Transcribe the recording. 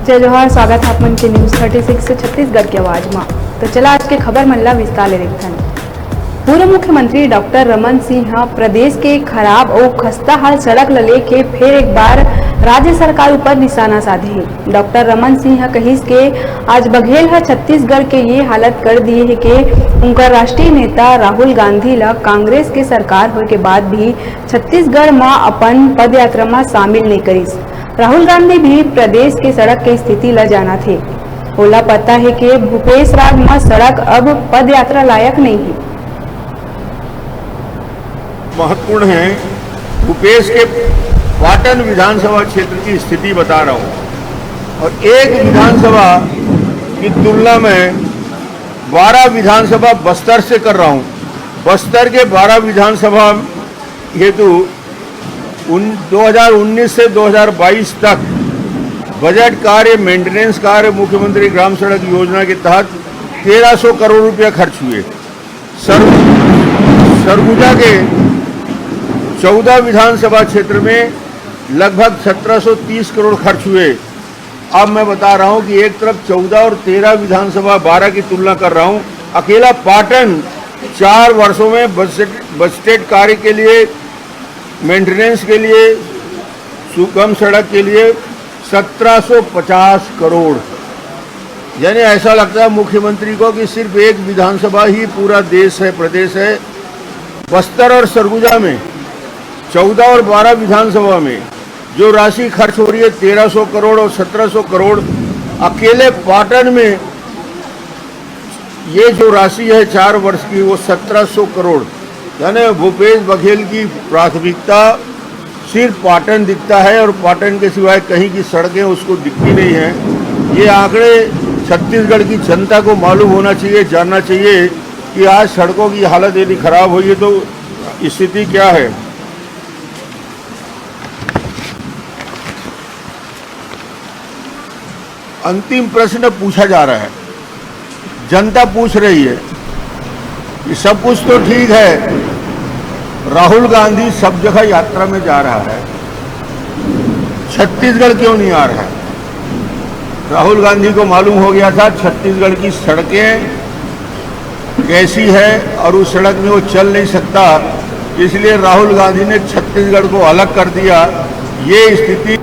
जय जोहार, स्वागत है आपमन के न्यूज़ 36 से छत्तीसगढ़ की आवाज़ में। तो चला आज के खबर मन ला विस्तार ले देखथन। पूर्व मुख्यमंत्री डॉक्टर रमन सिंह प्रदेश के खराब और खस्ता हाल सड़क ल लेके फिर एक बार राज्य सरकार ऊपर निशाना साधे। डॉक्टर रमन सिंह कहिस के आज बघेल है छत्तीसगढ़ के ये हालत कर दिए है कि उनका राष्ट्रीय नेता राहुल गांधी ला कांग्रेस के सरकार होने के बाद भी छत्तीसगढ़ में अपन पद यात्रा में शामिल नहीं करिस। राहुल गांधी भी प्रदेश के सड़क के स्थिति ला जाना थे। ओला पता है कि भूपेश राग में सड़क अब पद यात्रा लायक नहीं है। महत्वपूर्ण है। भूपेश के पाटन विधानसभा क्षेत्र की स्थिति बता रहा हूं और एक विधानसभा की तुलना में 12 विधानसभा बस्तर से कर रहा हूं। बस्तर के 12 विधानसभा हेतु 2019 से 2022 तक बजट कार्य, मेंटेनेंस कार्य, मुख्यमंत्री ग्राम सड़क योजना के तहत 1300 करोड़ रुपया खर्च हुए। सरगुजा के 14 विधानसभा क्षेत्र में लगभग 1730 करोड़ खर्च हुए। अब मैं बता रहा हूं कि एक तरफ 14 और 13 विधानसभा 12 की तुलना कर रहा हूं। अकेला पाटन 4 वर्षों में बजटेड कार्य के लिए, मेंटेनेंस के लिए, सुगम सड़क के लिए 1750 करोड़। यानी ऐसा लगता है मुख्यमंत्री को कि सिर्फ एक विधानसभा ही पूरा देश है, प्रदेश है। बस्तर और सरगुजा में 14 और 12 विधानसभा में जो राशि खर्च हो रही है 1300 करोड़ और 1700 करोड़, अकेले पाटन में ये जो राशि है 4 वर्ष की वो 1700 करोड़। यानी भूपेश बघेल की प्राथमिकता सिर्फ पाटन दिखता है और पाटन के सिवाय कहीं की सड़कें उसको दिखती नहीं हैं। ये आंकड़े छत्तीसगढ़ की जनता को मालूम होना चाहिए, जानना चाहिए कि आज सड़कों की हालत यदि खराब हुई है तो स्थिति क्या है। अंतिम प्रश्न पूछा जा रहा है, जनता पूछ रही है कि सब कुछ तो ठीक है, राहुल गांधी सब जगह यात्रा में जा रहा है, छत्तीसगढ़ क्यों नहीं आ रहा है। राहुल गांधी को मालूम हो गया था छत्तीसगढ़ की सड़कें कैसी है और उस सड़क में वो चल नहीं सकता, इसलिए राहुल गांधी ने छत्तीसगढ़ को अलग कर दिया। ये स्थिति